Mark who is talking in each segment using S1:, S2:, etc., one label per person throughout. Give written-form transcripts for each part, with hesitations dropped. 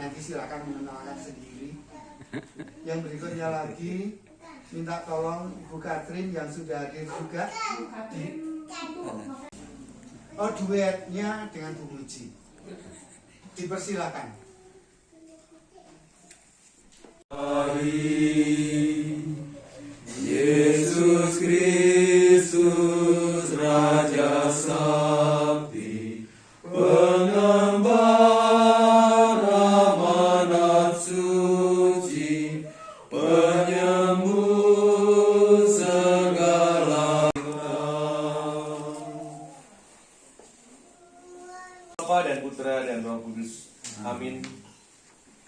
S1: nanti silakan mengenalkan sendiri. Yang berikutnya lagi minta tolong Ibu Katrin yang sudah hadir juga duetnya dengan Bu Muji. Dipersilakan.
S2: Yesus Kristus Raja Sakti, pengembara amanat suci, penyembuh segala
S3: Bapa dan Putra dan Roh Kudus. Amin.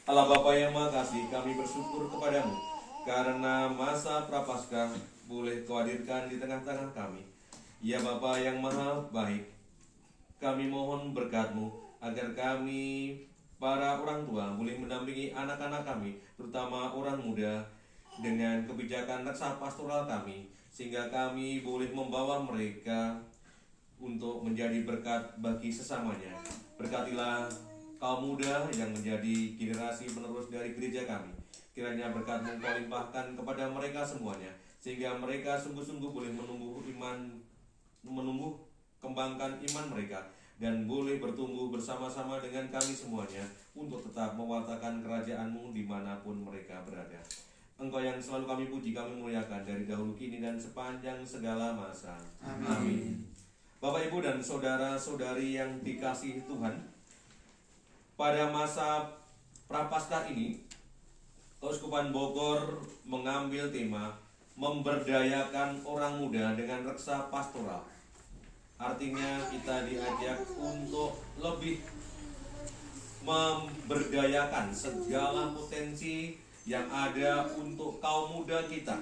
S3: Allah Bapa yang Maha Kasih, kami bersyukur kepadamu karena masa Prapaskah boleh Kau hadirkan di tengah-tengah kami. Ya Bapa yang Maha Baik, kami mohon berkat-Mu agar kami para orang tua boleh mendampingi anak-anak kami, terutama orang muda, dengan kebijakan reksa pastoral kami, sehingga kami boleh membawa mereka untuk menjadi berkat bagi sesamanya. Berkatilah kaum muda yang menjadi generasi penerus dari gereja kami. Kiranya berkat-Mu Kau limpahkan kepada mereka semuanya, sehingga mereka sungguh-sungguh boleh menumbuh kembangkan iman mereka, dan boleh bertumbuh bersama-sama dengan kami semuanya untuk tetap mewartakan kerajaan-Mu dimanapun mereka berada. Engkau yang selalu kami puji, kami muliakan dari dahulu kini dan sepanjang segala masa. Amin. Bapak, Ibu, dan saudara-saudari yang dikasihi Tuhan, pada masa Prapaskah ini, Keuskupan Bogor mengambil tema memberdayakan orang muda dengan reksa pastoral. Artinya kita diajak untuk lebih memberdayakan segala potensi yang ada untuk kaum muda kita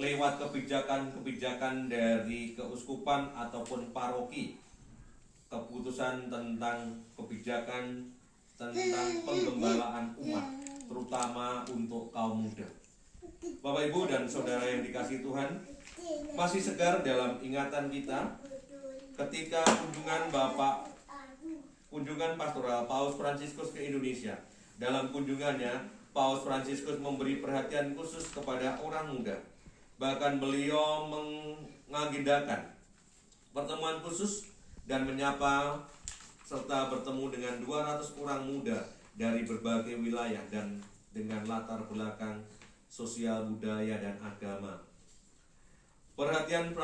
S3: lewat kebijakan-kebijakan dari keuskupan ataupun paroki, keputusan tentang kebijakan tentang penggembalaan umat, terutama untuk kaum muda. Bapak, Ibu, dan saudara yang dikasihi Tuhan, masih segar dalam ingatan kita ketika kunjungan pastoral Paus Fransiskus ke Indonesia. Dalam kunjungannya, Paus Fransiskus memberi perhatian khusus kepada orang muda. Bahkan beliau mengagendakan pertemuan khusus dan menyapa serta bertemu dengan 200 orang muda dari berbagai wilayah dan dengan latar belakang sosial, budaya, dan agama. Perhatian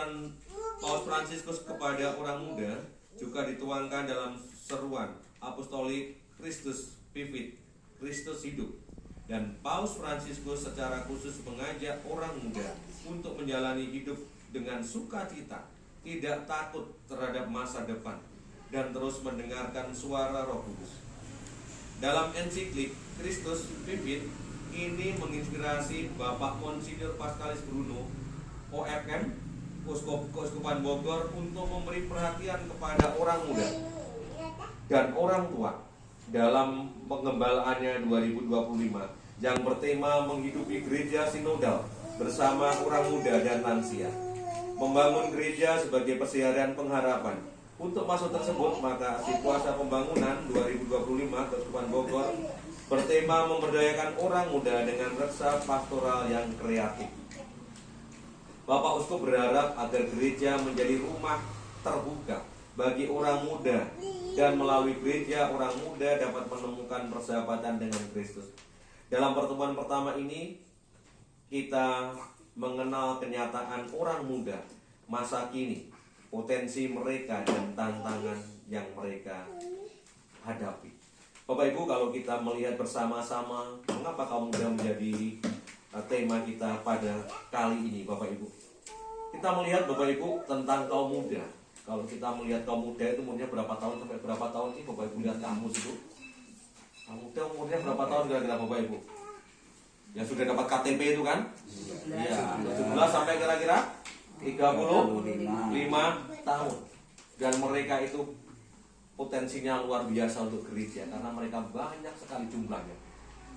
S3: Paus Fransiskus kepada orang muda juga dituangkan dalam seruan apostolik Christus Vivit, Kristus hidup. Dan Paus Fransiskus secara khusus mengajak orang muda untuk menjalani hidup dengan sukacita, tidak takut terhadap masa depan, dan terus mendengarkan suara Roh Kudus. Dalam ensiklik Kristus Vivit ini menginspirasi Bapak Monsinyur Pascalis Bruno, OFM, Keuskupan Bogor, untuk memberi perhatian kepada orang muda dan orang tua dalam pengembalaannya 2025 yang bertema menghidupi gereja sinodal bersama orang muda dan lansia, membangun gereja sebagai persediaan pengharapan. Untuk masuk tersebut, maka aksi puasa pembangunan 2025 Keuskupan Bogor bertema memberdayakan orang muda dengan reksa pastoral yang kreatif. Bapak Uskup berharap agar gereja menjadi rumah terbuka bagi orang muda, dan melalui gereja orang muda dapat menemukan persahabatan dengan Kristus. Dalam pertemuan pertama ini, kita mengenal kenyataan orang muda masa kini, potensi mereka dan tantangan yang mereka hadapi. Bapak Ibu, kalau kita melihat bersama-sama, mengapa kaum muda menjadi tema kita pada kali ini, Bapak Ibu? Kita melihat, Bapak Ibu, tentang kaum muda. Kalau kita melihat kaum muda itu umurnya berapa tahun sampai berapa tahun sih, Bapak Ibu lihat kamus itu? Kaum muda umurnya berapa tahun kira-kira, Bapak Ibu? Yang sudah dapat KTP itu kan? Iya, 17 sampai kira-kira 35 tahun. Dan mereka itu potensinya luar biasa untuk gereja karena mereka banyak sekali jumlahnya.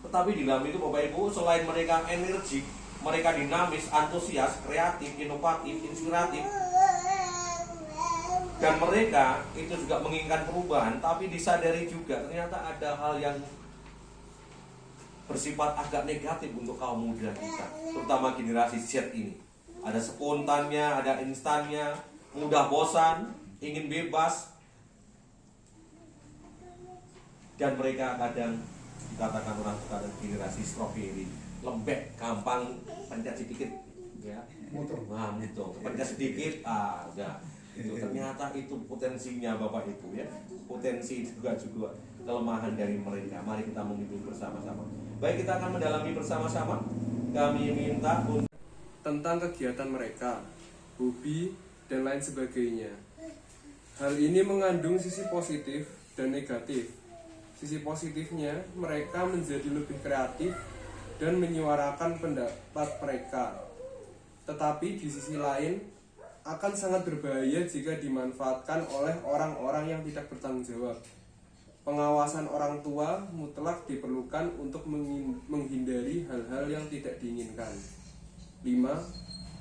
S3: Tetapi di dalam itu, Bapak Ibu, selain mereka energik, mereka dinamis, antusias, kreatif, inovatif, inspiratif, dan mereka itu juga menginginkan perubahan, tapi disadari juga ternyata ada hal yang bersifat agak negatif untuk kaum muda kita, terutama generasi Z ini. Ada spontannya, ada instannya, mudah bosan, ingin bebas, dan mereka kadang dikatakan orang sekarang generasi strawberry, lembek, gampang, pencet sedikit, ya, pencet sedikit, udah. Itu ternyata itu potensinya Bapak Ibu, ya, potensi juga kelemahan dari mereka. Mari kita menghidup bersama-sama. Baik, kita akan mendalami bersama-sama. Kami minta untuk
S4: tentang kegiatan mereka, hobi, dan lain sebagainya. Hal ini mengandung sisi positif dan negatif. Sisi positifnya, mereka menjadi lebih kreatif dan menyuarakan pendapat mereka. Tetapi di sisi lain, akan sangat berbahaya jika dimanfaatkan oleh orang-orang yang tidak bertanggung jawab. Pengawasan orang tua mutlak diperlukan untuk menghindari hal-hal yang tidak diinginkan. 5.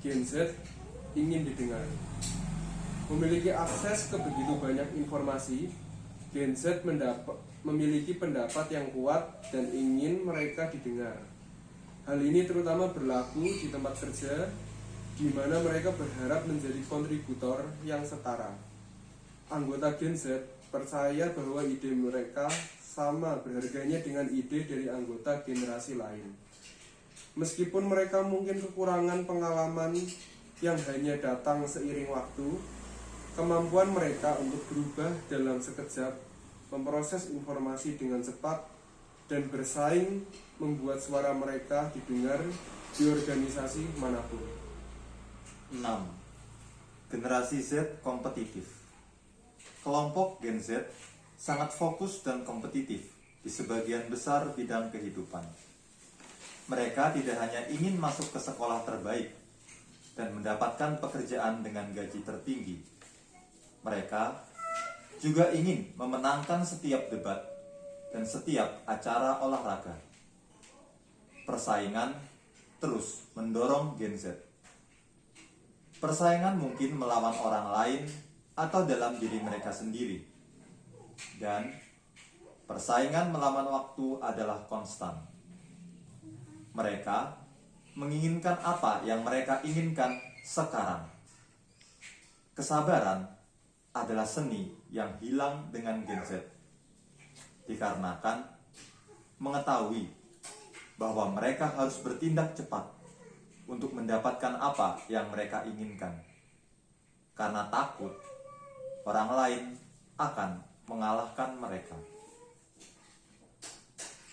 S4: Gen Z ingin didengar. Memiliki akses ke begitu banyak informasi, Gen Z memiliki pendapat yang kuat dan ingin mereka didengar. Hal ini terutama berlaku di tempat kerja, di mana mereka berharap menjadi kontributor yang setara. Anggota Gen Z percaya bahwa ide mereka sama berharganya dengan ide dari anggota generasi lain. Meskipun mereka mungkin kekurangan pengalaman yang hanya datang seiring waktu, kemampuan mereka untuk berubah dalam sekejap, memproses informasi dengan cepat, dan bersaing membuat suara mereka didengar di organisasi manapun.
S5: 6. Generasi Z kompetitif. Kelompok Gen Z sangat fokus dan kompetitif di sebagian besar bidang kehidupan. Mereka tidak hanya ingin masuk ke sekolah terbaik dan mendapatkan pekerjaan dengan gaji tertinggi. Mereka juga ingin memenangkan setiap debat dan setiap acara olahraga. Persaingan terus mendorong Gen Z. Persaingan mungkin melawan orang lain atau dalam diri mereka sendiri. Dan persaingan melawan waktu adalah konstan. Mereka menginginkan apa yang mereka inginkan sekarang. Kesabaran adalah seni yang hilang dengan Gen Z. Dikarenakan mengetahui bahwa mereka harus bertindak cepat untuk mendapatkan apa yang mereka inginkan, karena takut orang lain akan mengalahkan mereka.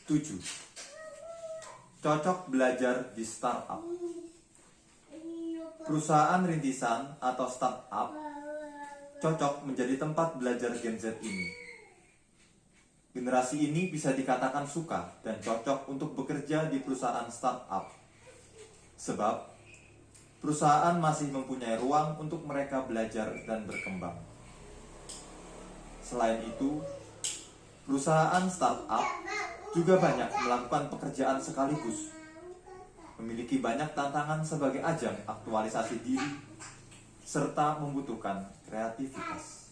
S5: 7. Cocok belajar di startup. Perusahaan rintisan atau startup cocok menjadi tempat belajar Gen Z ini. Generasi ini bisa dikatakan suka dan cocok untuk bekerja di perusahaan startup. Sebab perusahaan masih mempunyai ruang untuk mereka belajar dan berkembang. Selain itu, perusahaan startup juga banyak melakukan pekerjaan sekaligus, memiliki banyak tantangan sebagai ajang aktualisasi diri, serta membutuhkan kreativitas.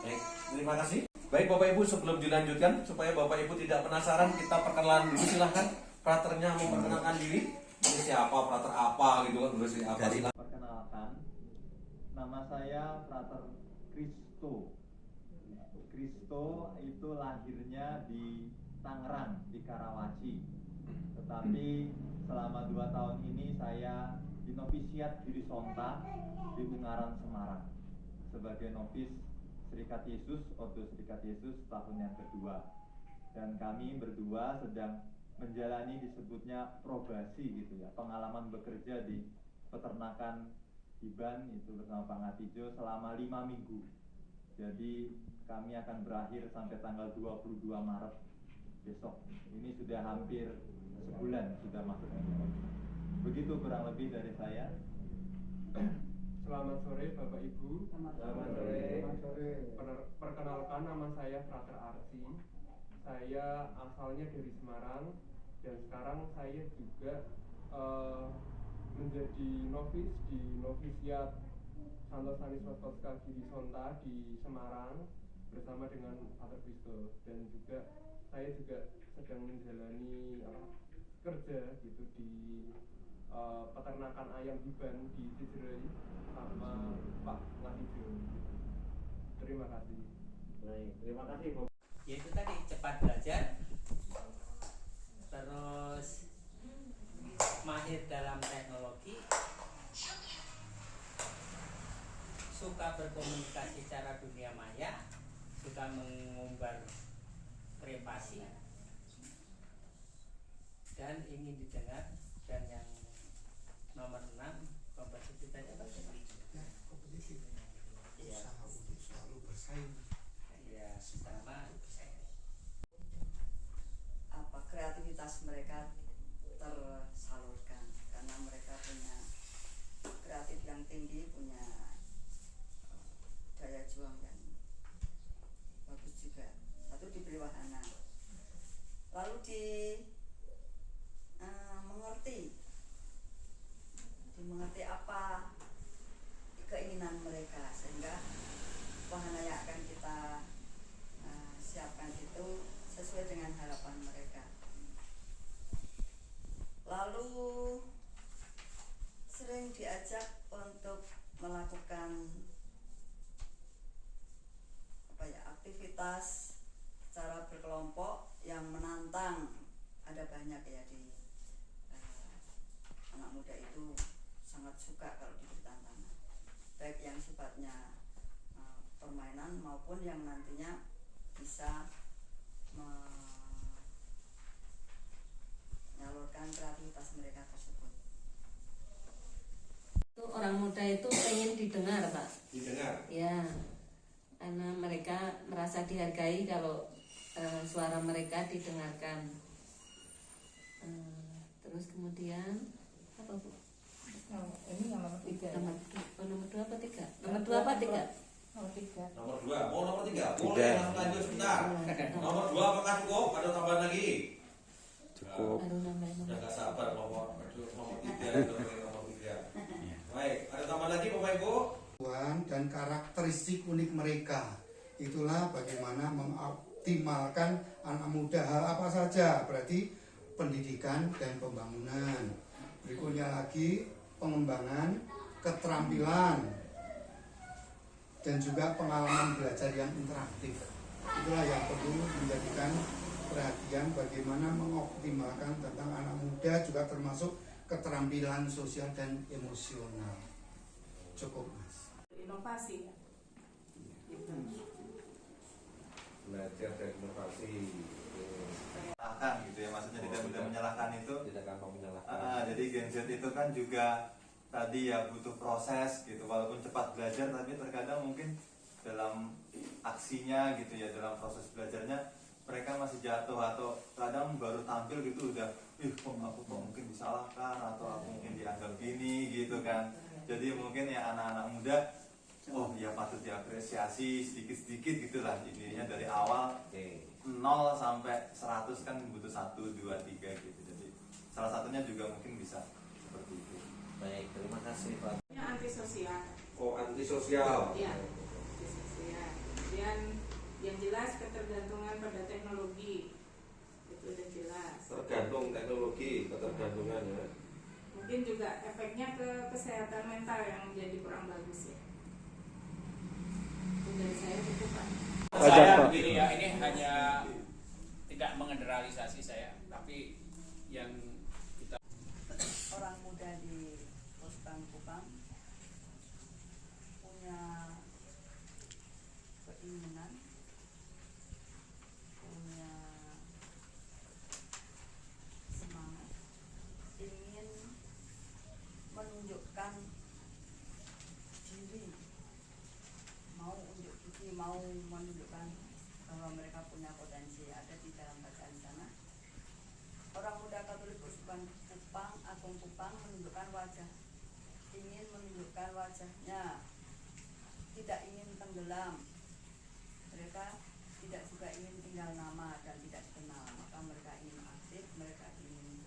S3: Baik, terima kasih. Baik Bapak Ibu, sebelum dilanjutkan, supaya Bapak Ibu tidak penasaran, kita perkenalan dulu, silahkan. Fraternya memperkenalkan diri. Ini siapa, frater apa gitu kan, terus apa.
S6: Perkenalkan, nama saya Frater Kristo. Kristo itu lahirnya di Tangerang, di Karawaci. Tetapi selama 2 tahun ini saya dinovisiat di Sonta di Ungaran, Semarang, sebagai novis Serikat Yesus, Ordo Serikat Yesus tahun yang kedua. Dan kami berdua sedang menjalani disebutnya probasi gitu ya, pengalaman bekerja di peternakan Iban itu bersama Pak Ngatijo selama 5 minggu. Jadi kami akan berakhir sampai tanggal 22 Maret besok. Ini sudah hampir sebulan sudah masuk. Begitu kurang lebih dari saya.
S4: Selamat sore Bapak Ibu.
S6: Selamat sore.
S4: Perkenalkan, nama saya Frater Arsi. Saya asalnya dari Semarang dan sekarang saya juga menjadi novis di novisiat Santo Stanislas Kostka Giri Sonta di Semarang bersama dengan Pater Kristo, dan juga saya juga sedang menjalani kerja gitu di peternakan ayam hiban di Cijerui sama Pak Ngadijo gitu. Terima kasih.
S7: Baik, terima kasih Bu. Yaitu tadi cepat belajar, terus mahir dalam teknologi, suka berkomunikasi secara dunia maya, suka mengumbar privasi, dan ingin didengar. Dan yang nomor 6, kompetitif tadi apa sih?
S1: Kompetitif.
S7: Ya.
S1: Usaha untuk selalu bersaing.
S7: Ya, sama
S8: kreativitas mereka tersalurkan karena mereka punya kreatif yang tinggi, punya daya juang yang bagus juga. Satu diberi wahana, lalu mengerti apa keinginan mereka, sehingga wahana yang akan kita siapkan itu sesuai dengan harapan mereka. Lalu sering diajak untuk melakukan aktivitas secara berkelompok yang menantang. Ada banyak ya di anak muda itu sangat suka kalau diberi tantangan, baik yang sifatnya permainan maupun yang nantinya bisa menyalurkan kreativitas mereka tersebut.
S9: Itu orang muda itu pengen didengar, Pak.
S3: Didengar?
S9: Ya, karena mereka merasa dihargai kalau suara mereka didengarkan. Terus kemudian apa, Bu?
S10: Ini yang nomor 3.
S9: Nomor 2 apa 3? Nomor 2 apa 3?
S10: Nomor 3.
S3: Nomor 2. Oh, nomor 3. Boleh langsung lanjut sebentar. Nomor 2 apakah cukup? Ada tambahan lagi?
S5: Cukup.
S3: Udah gak sabar nomor 3. Nomor 3. Baik, ada tambahan lagi Bapak Ibu?
S1: Dan karakteristik unik mereka. Itulah bagaimana mengoptimalkan anak muda. Hal apa saja? Berarti pendidikan dan pembangunan. Berikutnya lagi pengembangan keterampilan dan juga pengalaman belajar yang interaktif. Itulah yang perlu menjadikan perhatian bagaimana mengoptimalkan tentang anak muda, juga termasuk keterampilan sosial dan emosional. Cukup, Mas.
S10: Inovasi.
S3: Belajar dan inovasi.
S5: Menyalahkan gitu ya, maksudnya tidak mudah menyalahkan itu.
S2: Tidak gampang menyalahkan.
S5: Jadi Gen Z itu kan juga tadi ya butuh proses gitu, walaupun cepat belajar tapi terkadang mungkin dalam aksinya gitu ya, dalam proses belajarnya mereka masih jatuh, atau kadang baru tampil gitu udah kok aku mungkin disalahkan, atau aku mungkin dianggap gini gitu kan. Jadi mungkin ya anak-anak muda ya patut diapresiasi sedikit-sedikit gitulah, intinya dari awal 0 sampai 100 kan butuh 1, 2, 3 gitu. Jadi salah satunya juga mungkin bisa seperti itu.
S7: baik, terima kasih Pak.
S10: Ini antisosial.
S3: Oh, antisosial.
S10: Iya, antisosial. Kemudian yang jelas ketergantungan pada teknologi. Itu udah jelas.
S3: Tergantung teknologi, ketergantungan ya.
S10: Mungkin juga efeknya ke kesehatan mental yang menjadi kurang bagus ya. Dari saya cukup, Pak.
S11: Saya begini ya, ini hanya tidak mengeneralisasi saya, tapi yang kita
S8: Orang muda di Kupang punya keinginan, punya semangat, ingin menunjukkan diri, mau menunjukkan bahwa mereka punya potensi. Ada di dalam bacaan sana, orang muda Katolik Uskupan Kupang, Agung Kupang menunjukkan wajah, ingin menunjukkan wajahnya, tidak ingin tenggelam. Mereka tidak juga ingin tinggal nama dan tidak dikenal, maka mereka ingin aktif, mereka ingin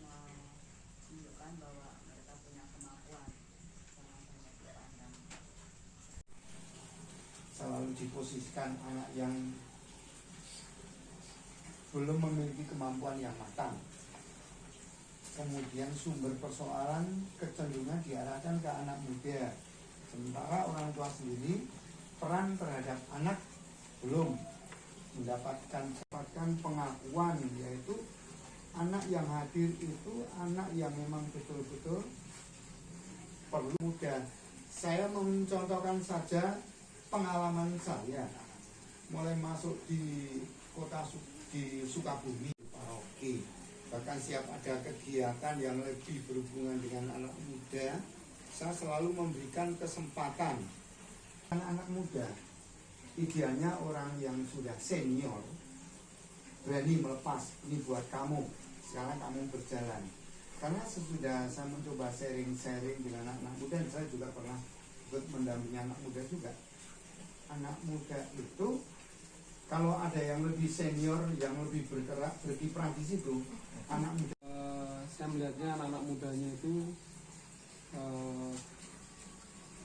S8: menunjukkan bahwa mereka punya kemampuan. Jangan hanya dipandang.
S1: memposisikan anak yang belum memiliki kemampuan yang matang. Kemudian sumber persoalan kecenderungan diarahkan ke anak muda, sementara orang tua sendiri peran terhadap anak belum mendapatkan pengakuan, yaitu anak yang hadir itu anak yang memang betul-betul perlu muda. Saya mencontohkan saja pengalaman saya mulai masuk di kota di Sukabumi, paroki, bahkan siap ada kegiatan yang lebih berhubungan dengan anak muda, saya selalu memberikan kesempatan anak-anak muda, idealnya orang yang sudah senior, berani melepas, ini buat kamu, sekarang kamu berjalan. Karena sesudah saya mencoba sharing-sharing dengan anak-anak muda, saya juga pernah ikut mendampingi anak muda juga. Anak muda itu kalau ada yang lebih senior, yang lebih bergerak, berkiprah di situ, anak muda.
S12: Saya melihatnya anak-anak mudanya itu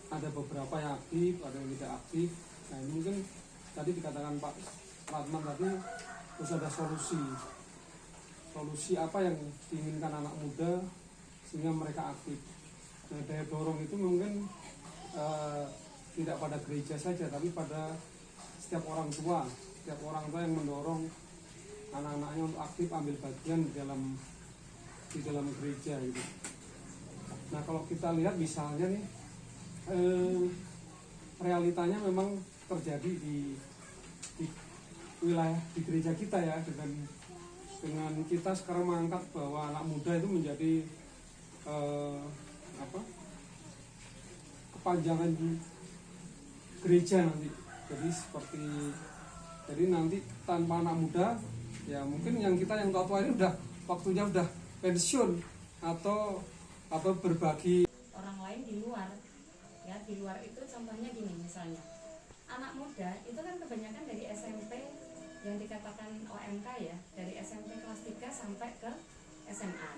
S12: ada beberapa yang aktif, ada yang tidak aktif. Nah ini mungkin tadi dikatakan Pak Ratman tadi harus ada solusi apa yang diinginkan anak muda sehingga mereka aktif. Nah daya dorong itu mungkin tidak pada gereja saja, tapi pada setiap orang tua yang mendorong anak-anaknya untuk aktif ambil bagian di dalam gereja gitu. Nah kalau kita lihat misalnya nih realitanya memang terjadi di wilayah di gereja kita ya, dengan kita sekarang mengangkat bahwa anak muda itu menjadi kepanjangan gereja nanti. Jadi nanti tanpa anak muda ya mungkin yang tua-tua ini waktunya udah pensiun atau berbagi.
S13: Orang lain di luar itu contohnya gini, misalnya anak muda itu kan kebanyakan dari SMP yang dikatakan OMK ya, dari SMP kelas 3 sampai ke SMA.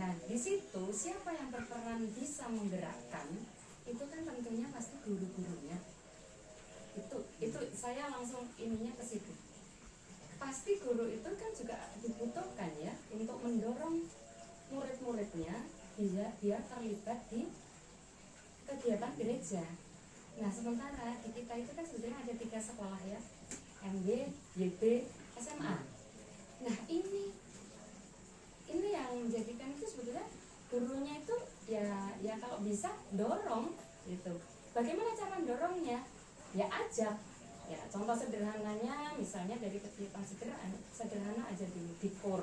S13: Nah di situ siapa yang berperan bisa menggerakkan itu kan tentunya pasti guru-gurunya. Itu saya langsung ininya ke situ. Pasti guru itu kan juga dibutuhkan ya untuk mendorong murid-muridnya biar terlibat di kegiatan gereja. Nah sementara di kita itu kan sebetulnya ada 3 sekolah ya, MB, YB, SMA. Nah ini yang menjadikan itu sebetulnya gurunya itu ya kalau bisa dorong gitu. Bagaimana cara mendorongnya? Ya ajak. Ya contoh sederhananya misalnya dari kegiatan sederhana aja di KOR,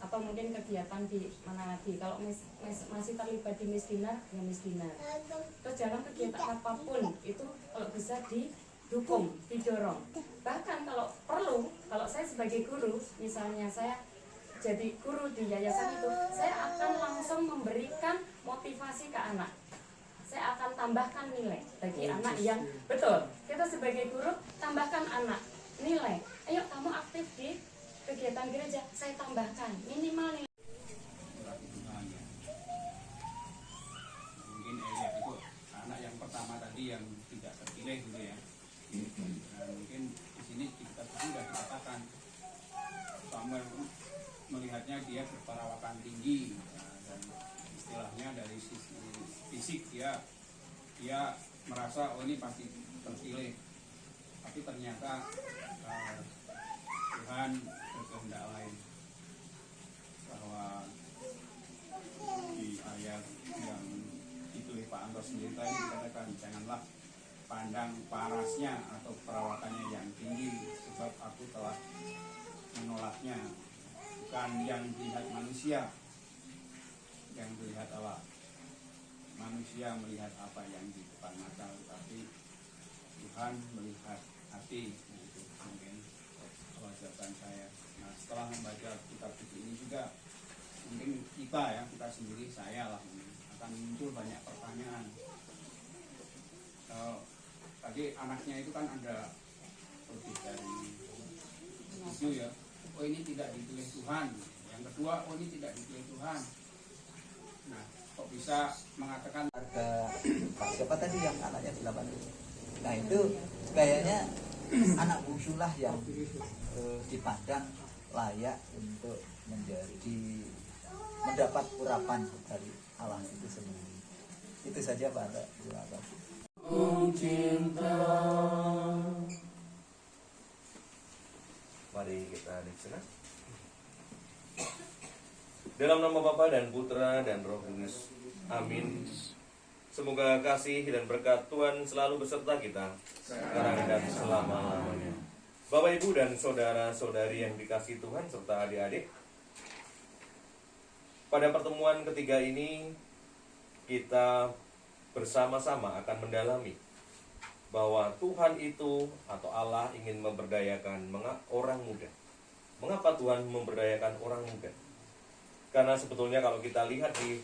S13: atau mungkin kegiatan di mana lagi, kalau masih terlibat di misdinar ya misdinar. Terus dalam kegiatan apapun itu kalau bisa didukung, didorong. Bahkan kalau perlu, kalau saya sebagai guru misalnya saya jadi guru di yayasan itu, saya akan langsung memberikan motivasi ke anak. Saya akan tambahkan nilai bagi anak yang betul. Kita sebagai guru tambahkan anak nilai. Ayo kamu aktif di kegiatan gereja, saya tambahkan minimal nilai.
S11: Mungkin itu anak yang pertama tadi yang tidak terpilih gitu ya. Nah, mungkin di sini kita sudah dikatakan Samuel melihatnya dia berperawakan tinggi, dan istilahnya dari sisi fisik dia merasa ini pasti terpilih, tapi ternyata Tuhan berkehendak lain, bahwa di ayat yang ditulis Pak Anto sendiri tadi dikatakan janganlah pandang parasnya atau perawakannya yang tinggi, sebab aku telah menolaknya. Bukan yang dilihat manusia, yang dilihat Allah. Manusia melihat apa yang di depan mata, tetapi Tuhan melihat hati. Nah, itu mungkin jawaban saya. Nah, setelah membaca kitab suci ini juga mungkin kita sendiri, saya lah, akan muncul banyak pertanyaan. Tadi anaknya itu kan ada lebih dari isu ya. Oh ini tidak dipilih Tuhan. Yang kedua, oh ini tidak dipilih Tuhan. Nah, kok bisa mengatakan
S14: harga siapa tadi yang anaknya 8 itu? Nah itu kayaknya anak bungsulah yang dipandang layak untuk mendapat urapan dari Allah itu sendiri. Itu saja Pak. Terima kasih.
S3: Mari kita diserah. Dalam nama Bapa dan Putra dan Roh Kudus. Amin. Semoga kasih dan berkat Tuhan selalu beserta kita sekarang dan selama-lamanya. Bapak, Ibu, dan saudara-saudari yang dikasihi Tuhan serta adik-adik, pada pertemuan ketiga ini kita bersama-sama akan mendalami bahwa Tuhan itu atau Allah ingin memberdayakan orang muda. Mengapa Tuhan memberdayakan orang muda? Karena sebetulnya kalau kita lihat di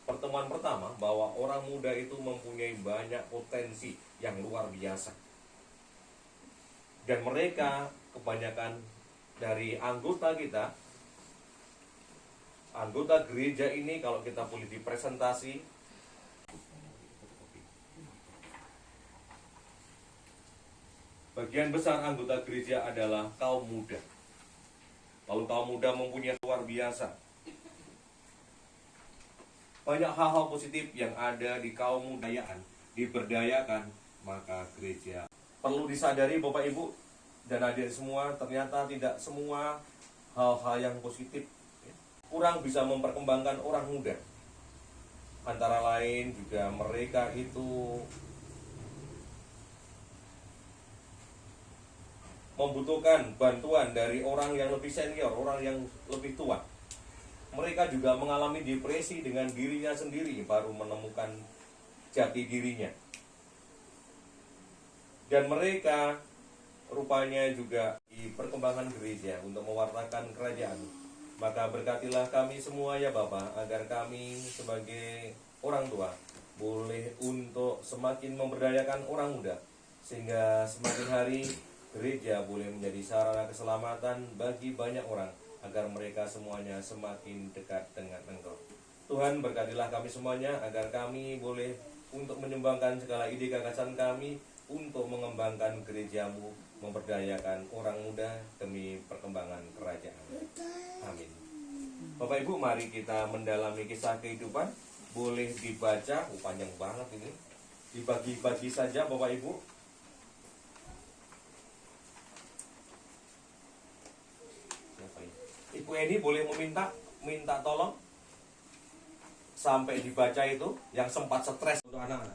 S3: pertemuan pertama bahwa orang muda itu mempunyai banyak potensi yang luar biasa. Dan mereka kebanyakan dari anggota kita, anggota gereja ini kalau kita boleh dipresentasi, bagian besar anggota gereja adalah kaum muda. Lalu kaum muda mempunyai luar biasa. Banyak hal-hal positif yang ada di kaum mudayaan, diberdayakan, maka gereja. Perlu disadari Bapak Ibu dan adik semua, ternyata tidak semua hal-hal yang positif kurang bisa memperkembangkan orang muda. Antara lain juga mereka itu membutuhkan bantuan dari orang yang lebih senior, orang yang lebih tua. Mereka juga mengalami depresi dengan dirinya sendiri, baru menemukan jati dirinya. Dan mereka rupanya juga di perkembangan gereja untuk mewartakan kerajaan. Maka berkatilah kami semua ya Bapak, agar kami sebagai orang tua boleh untuk semakin memberdayakan orang muda, sehingga semakin hari gereja boleh menjadi sarana keselamatan bagi banyak orang, agar mereka semuanya semakin dekat dengan Engkau. Tuhan berkatilah kami semuanya, agar kami boleh untuk menyumbangkan segala ide gagasan kami untuk mengembangkan gereja-Mu, memberdayakan orang muda demi perkembangan kerajaan. Amin. Bapak Ibu, mari kita mendalami kisah kehidupan. Boleh dibaca, panjang banget ini. Dibagi-bagi saja Bapak Ibu. Ibu Eni boleh minta tolong sampai dibaca itu yang sempat stres untuk anak-anak.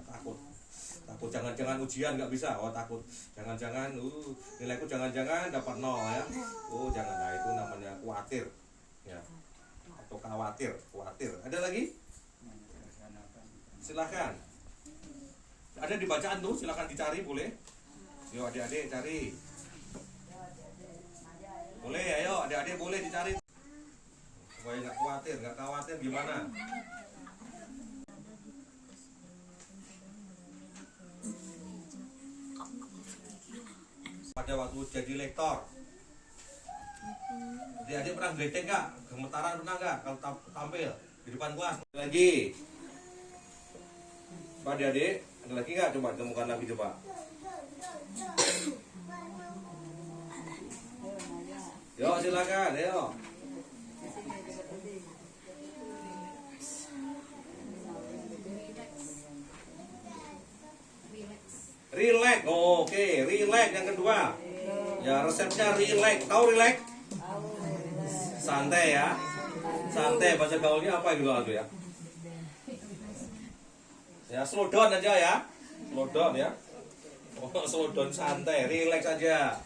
S3: Takut jangan-jangan ujian nggak bisa. Takut jangan-jangan nilaiku jangan-jangan dapat 0 ya. Jangan. Nah, itu namanya khawatir ya, atau khawatir. Ada lagi? Silakan, ada di bacaan tuh, silakan dicari, boleh. Yuk adik-adik cari. Boleh, ayo adik-adik boleh dicari supaya nggak khawatir gimana? Pada waktu jadi lektor, adik-adik pernah gledek nggak? Gemetaran pernah nggak kalau tampil di depan kelas? Lagi, Pak adik-adik, ada lagi nggak? Coba temukan lagi coba. Yo silakan, yo. Relax, oke, relax yang kedua. Ya resepnya relax, tahu relax? Santai ya, santai bahasa gaulnya apa gitu ya? Ya slow down aja ya, slow down ya. Slow down santai, relax aja.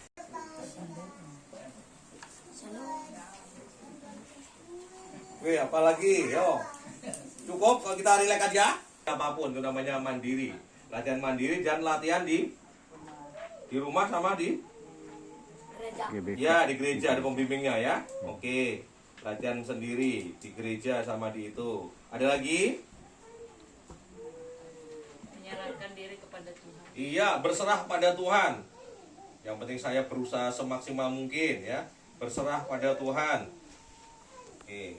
S3: Oke, apalagi, yo. Cukup kalau kita relax aja. Apapun itu namanya mandiri. Latihan mandiri dan latihan di rumah sama di gereja. Ya, di gereja ada pembimbingnya ya. Oke. Latihan sendiri di gereja sama di itu. Ada lagi?
S9: Menyerahkan diri kepada Tuhan.
S3: Iya, berserah pada Tuhan. Yang penting saya berusaha semaksimal mungkin ya. Berserah pada Tuhan. Oke.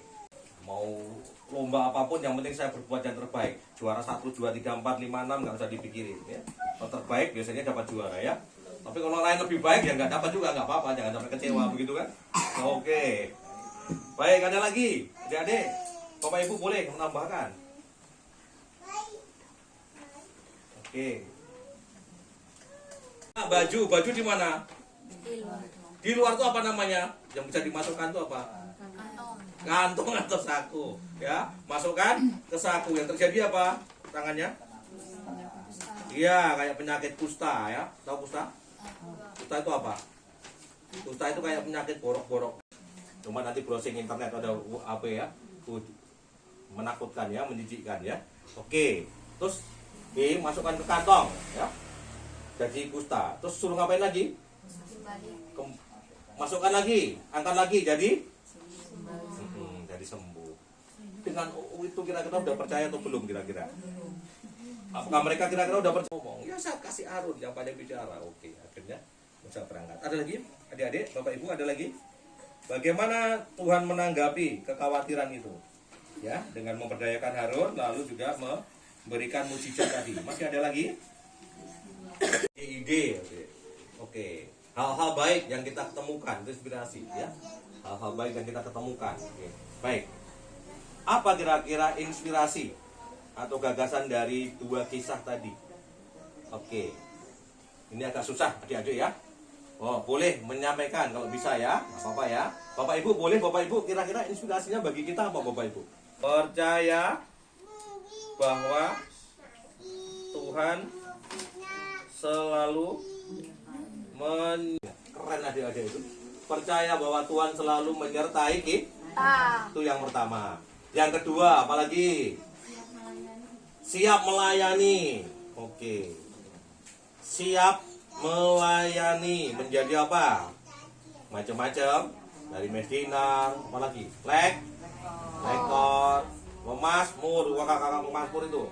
S3: mau lomba apapun yang penting saya berbuat yang terbaik. Juara 1, 2, 3, 4, 5, 6 nggak usah dipikirin ya. Kalau terbaik biasanya dapat juara ya. Tapi kalau lain lebih baik ya nggak dapat juga, nggak apa-apa, jangan sampai kecewa begitu kan. Oke. Baik, ada lagi adik-adik, Bapak Ibu boleh menambahkan. Oke. Nah, baju di mana? Di luar tuh apa namanya? Yang bisa dimasukkan tuh apa? Kantong atau saku, ya. Masukkan ke saku. Yang terjadi apa? Tangannya? Iya, kayak penyakit kusta ya. Tahu kusta? Kusta itu apa? Kusta itu kayak penyakit borok-borok. Cuma nanti browsing internet ada apa ya? Menakutkan ya, menjijikkan ya. Oke. Terus masukkan ke kantong ya. Jadi kusta. Terus suruh ngapain lagi? Masukkan lagi, angkat lagi jadi sembuh. Dengan itu kira-kira udah percaya atau belum kira-kira? Apakah mereka kira-kira udah percaya ngomong? Ya saya kasih Arun yang pandai bicara. Oke, akhirnya bisa berangkat. Ada lagi? Adik-adik, Bapak Ibu ada lagi? Bagaimana Tuhan menanggapi kekhawatiran itu? Ya, dengan memperdayakan Harun lalu juga memberikan mukjizat tadi. Masih ada lagi? Ide, oke. Hal-hal baik yang kita ketemukan itu inspirasi ya. Hal-hal baik yang kita ketemukan. Oke. Baik. Apa kira-kira inspirasi atau gagasan dari dua kisah tadi? Oke. Ini agak susah adik-adik ya. Oh, boleh menyampaikan kalau bisa ya. Nggak apa-apa ya. Bapak Ibu boleh, Bapak Ibu kira-kira inspirasinya bagi kita apa Bapak Ibu? Percaya bahwa Tuhan selalu keren adik-adik itu. Percaya bahwa Tuhan selalu menyertai kita. Itu yang pertama. Yang kedua, apalagi? Siap melayani. Oke. Siap melayani. Menjadi apa? Macam-macam. Dari Mesdinar, apalagi? Lektor, pemasmur, kakak-kakak pemasmur itu.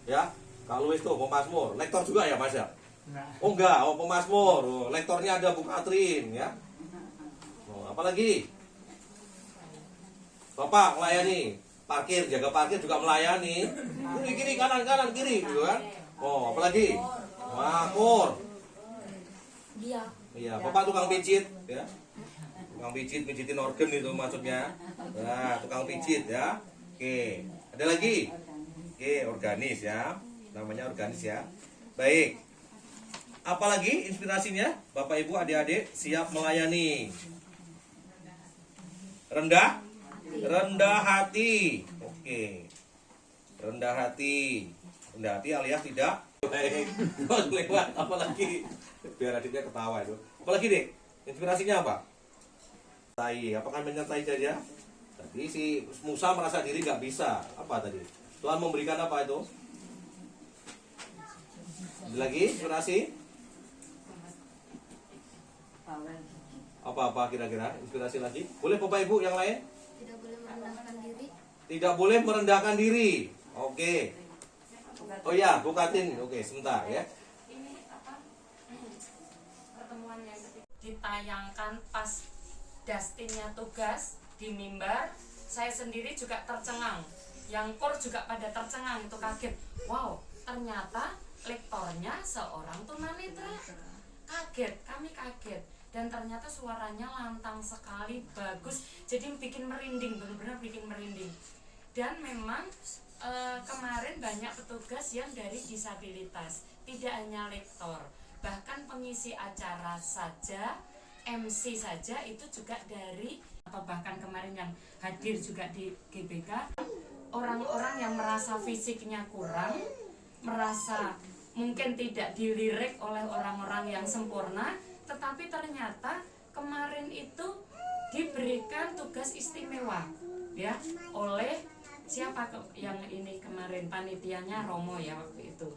S3: Ya. Kak Luis tuh pemasmur. Lektor juga ya Mas ya? Oh enggak, pemasmur. Lektornya ada Bu Katrin ya. Apalagi? Bapak melayani, parkir, jaga parkir juga melayani. Kiri kanan kiri gitu kan. Oh, apalagi? Makmur. Iya, Bapak tukang pijit ya. Tukang pijitin organ itu maksudnya. Nah, tukang pijit ya. Oke, ada lagi? Oke, organis ya. Namanya organis ya. Baik. Apalagi inspirasinya? Bapak Ibu adik-adik siap melayani. Rendah hati. Oke. Rendah hati alias tidak baik. Lewat apalagi? Biar adiknya ketawa itu. Apalagi Dek? Inspirasinya apa? Apakah menyertai saja? Tadi si Musa merasa diri nggak bisa. Apa tadi? Tuhan memberikan apa itu? Ada lagi inspirasi? Apa kira-kira inspirasi lagi? Boleh Bapak Ibu yang lain?
S13: Tidak boleh merendahkan diri.
S3: Tidak boleh merendahkan diri. Oke. Oh ya, Bu Katin. Oke, sebentar ya.
S13: Ini apa? Pertemuan yang ditayangkan pas Dustinnya tugas di mimbar, saya sendiri juga tercengang. Yang kor juga pada tercengang, itu kaget. Wow, ternyata lektornya seorang tunanetra. Kaget, kami kaget. Dan ternyata suaranya lantang sekali, bagus. Jadi bikin merinding, benar-benar bikin merinding. Dan memang kemarin banyak petugas yang dari disabilitas, tidak hanya lektor, bahkan pengisi acara saja, MC saja itu juga dari, atau bahkan kemarin yang hadir juga di GBK, orang-orang yang merasa fisiknya kurang, merasa mungkin tidak dilirik oleh orang-orang yang sempurna, tetapi ternyata kemarin itu diberikan tugas istimewa ya oleh siapa yang ini kemarin, panitianya Romo ya waktu itu.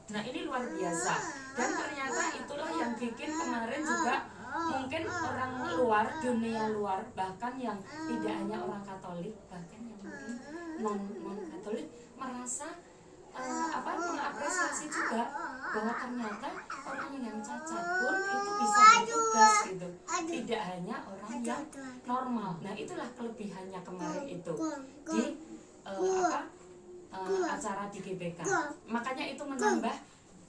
S13: Nah ini luar biasa, dan ternyata itulah yang bikin kemarin juga mungkin orang luar, dunia luar, bahkan yang tidak hanya orang Katolik, bahkan yang mungkin non Katolik merasa mengapresiasi juga bahwa ternyata orang yang cacat pun itu bisa bertugas gitu, tidak hanya orang yang normal. Nah itulah kelebihannya kemarin itu di acara di GBK. Makanya itu menambah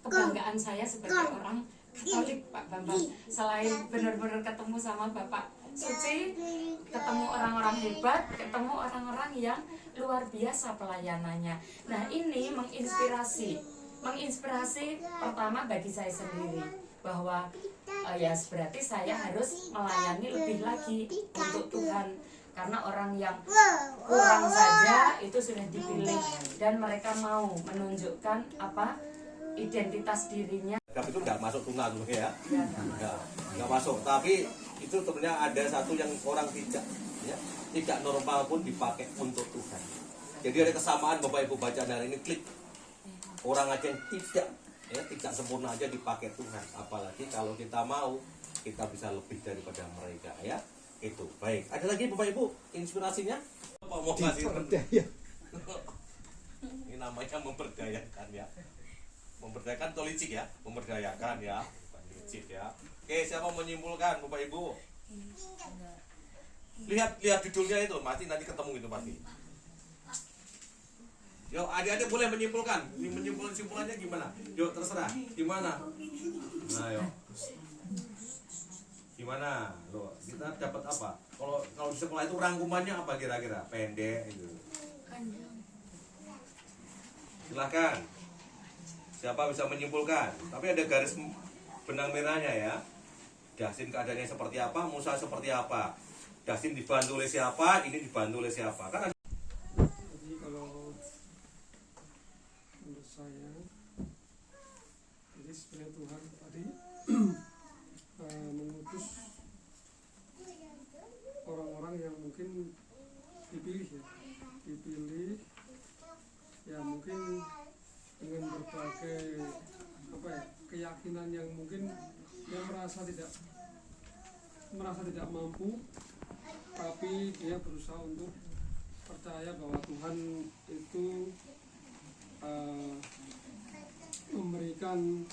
S13: kebanggaan saya sebagai orang Katolik, Pak Bambang. Selain benar-benar ketemu sama Bapak Suci, ketemu orang-orang hebat, ketemu orang-orang yang luar biasa pelayanannya. Nah ini menginspirasi pertama bagi saya sendiri, bahwa ya berarti saya harus melayani lebih lagi untuk Tuhan, karena orang yang kurang saja itu sudah dipilih dan mereka mau menunjukkan identitas dirinya.
S3: Itu nggak masuk tunggal dulu ya, nggak masuk. Tapi itu sebenarnya ada satu yang orang tidak normal pun dipakai untuk Tuhan. Jadi ada kesamaan Bapak Ibu baca dari ini, klik orang aja yang tidak sempurna aja dipakai Tuhan. Apalagi kalau kita mau, kita bisa lebih daripada mereka ya. Itu baik. Ada lagi Bapak Ibu inspirasinya? Mau ngasih ini namanya memberdayakan ya. Memberdayakan atau licik ya? Memberdayakan ya, bukan licik ya. Oke, siapa menyimpulkan Bapak Ibu? Lihat judulnya itu, nanti ketemu itu pasti. Yuk, adik-adik boleh menyimpulkan. Simpulannya gimana? Yuk, terserah. Gimana? Nah, yuk. Gimana? Loh, kita dapat apa? Kalau di sekolah itu rangkumannya apa kira-kira? Pendek itu. Silakan. Siapa bisa menyimpulkan? Tapi ada garis benang merahnya ya. Dasin keadaannya seperti apa, Musa seperti apa. Dasin dibantu oleh siapa, ini dibantu oleh siapa. Kan ada.
S12: Jadi kalau menurut saya, jadi sebenarnya Tuhan tadi mengutus orang-orang yang mungkin dipilih ya mungkin dengan berbagai keyakinan yang mungkin dia merasa tidak mampu, tapi dia berusaha untuk percaya bahwa Tuhan itu memberikan